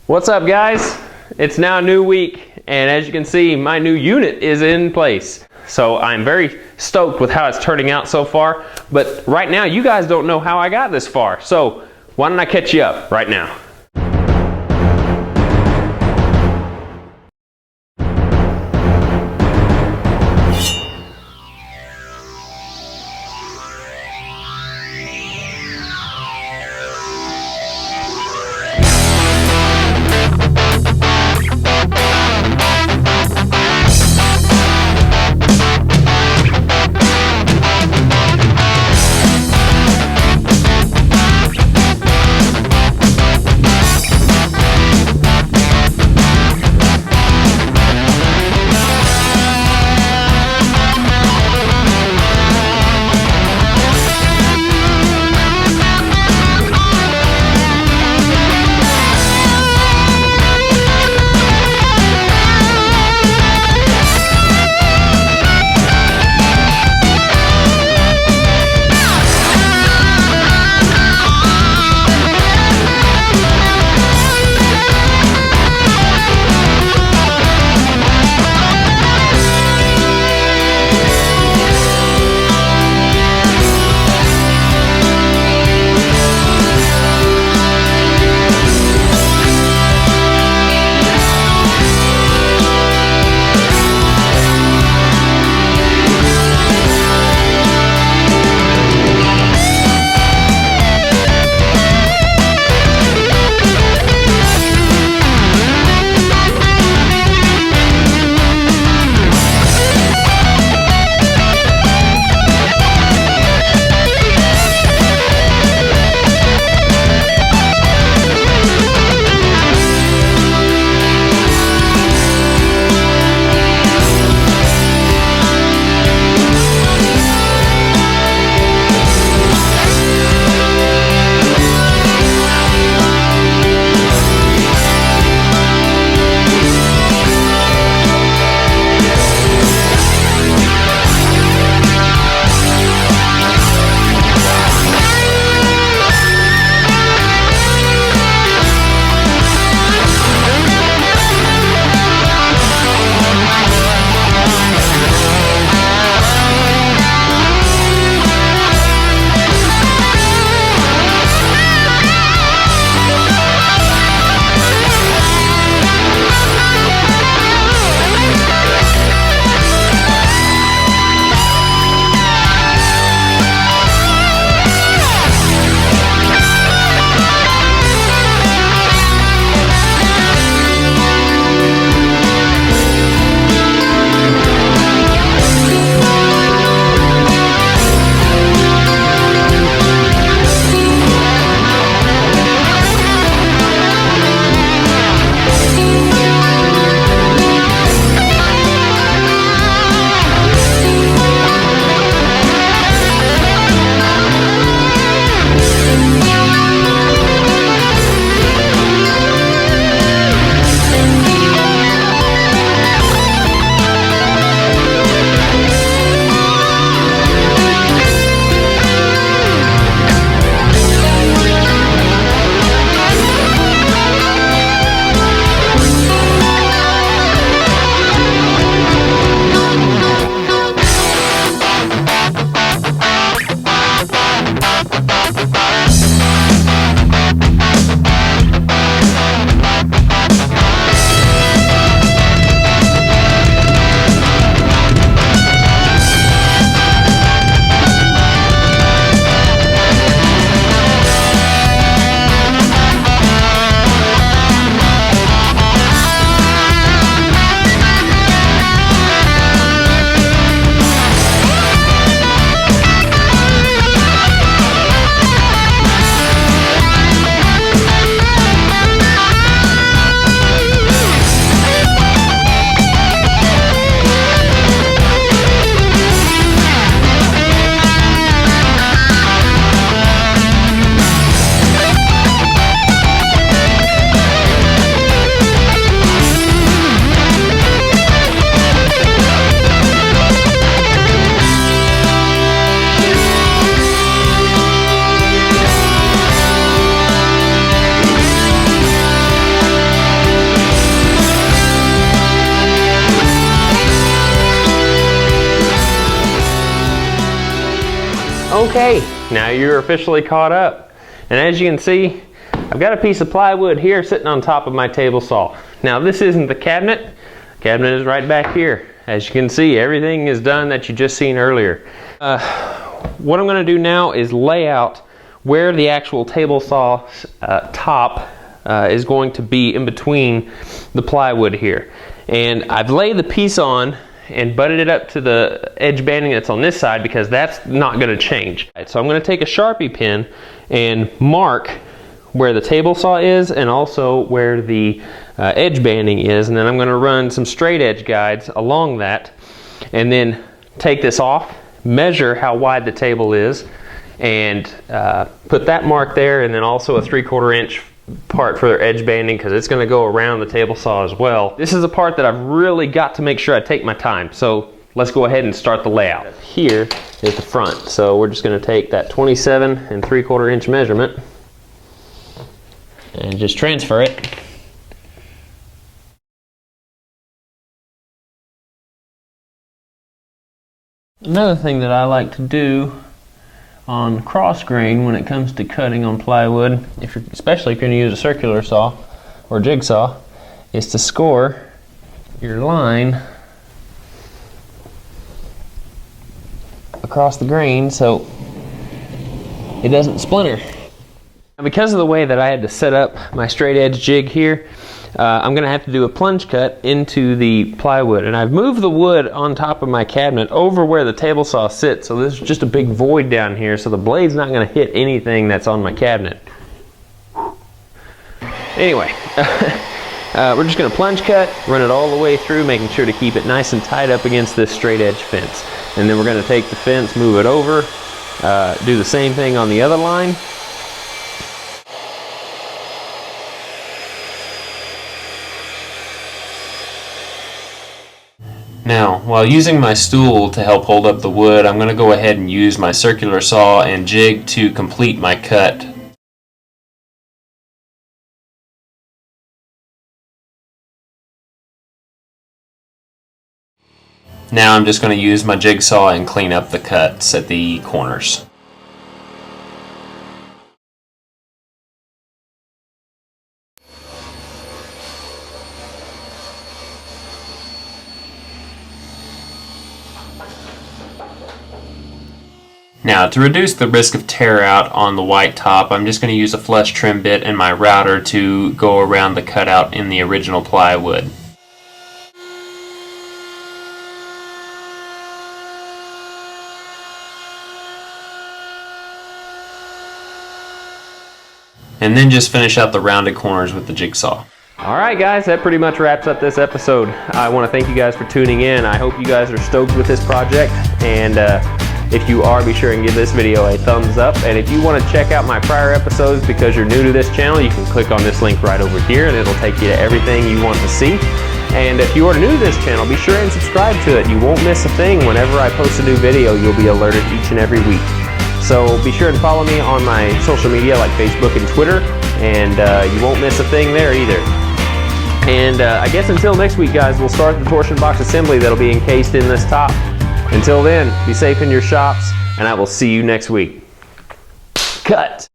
What's up, guys? It's now a new week, and as you can see, my new unit is in place. So I'm very stoked with how it's turning out so far, but right now you guys don't know how I got this far. So why don't I catch you up right now? Okay, now you're officially caught up. And as you can see, I've got a piece of plywood here sitting on top of my table saw. Now this isn't the cabinet. The cabinet is right back here. As you can see, everything is done that you just seen earlier. What I'm going to do now is lay out where the actual table saw top is going to be in between the plywood here. And I've laid the piece on and butted it up to the edge banding that's on this side because that's not going to change. So I'm going to take a Sharpie pen and mark where the table saw is and also where the edge banding is, and then I'm going to run some straight edge guides along that and then take this off, measure how wide the table is, and put that mark there, and then also a 3/4 inch part for their edge banding because it's going to go around the table saw as well. This is a part that I've really got to make sure I take my time, so let's go ahead and start the layout. Here is the front, so we're just going to take that 27 3/4 inch measurement and just transfer it. Another thing that I like to do on cross grain when it comes to cutting on plywood, especially if you're going to use a circular saw or jigsaw, is to score your line across the grain so it doesn't splinter. Now, because of the way that I had to set up my straight edge jig here, I'm going to have to do a plunge cut into the plywood, and I've moved the wood on top of my cabinet over where the table saw sits, so there's just a big void down here, so the blade's not going to hit anything that's on my cabinet. Anyway, we're just going to plunge cut, run it all the way through, making sure to keep it nice and tight up against this straight edge fence. And then we're going to take the fence, move it over, do the same thing on the other line. Now, while using my stool to help hold up the wood, I'm going to go ahead and use my circular saw and jig to complete my cut. Now I'm just going to use my jigsaw and clean up the cuts at the corners. Now, to reduce the risk of tear out on the white top, I'm just going to use a flush trim bit and my router to go around the cutout in the original plywood. And then just finish out the rounded corners with the jigsaw. Alright guys, that pretty much wraps up this episode. I want to thank you guys for tuning in. I hope you guys are stoked with this project, and if you are, be sure and give this video a thumbs up. And if you want to check out my prior episodes because you're new to this channel, you can click on this link right over here and it'll take you to everything you want to see. And if you are new to this channel, be sure and subscribe to it. You won't miss a thing. Whenever I post a new video, you'll be alerted each and every week. So be sure to follow me on my social media like Facebook and Twitter, and you won't miss a thing there either. And I guess until next week, guys, we'll start the torsion box assembly that'll be encased in this top. Until then, be safe in your shops, and I will see you next week. Cut!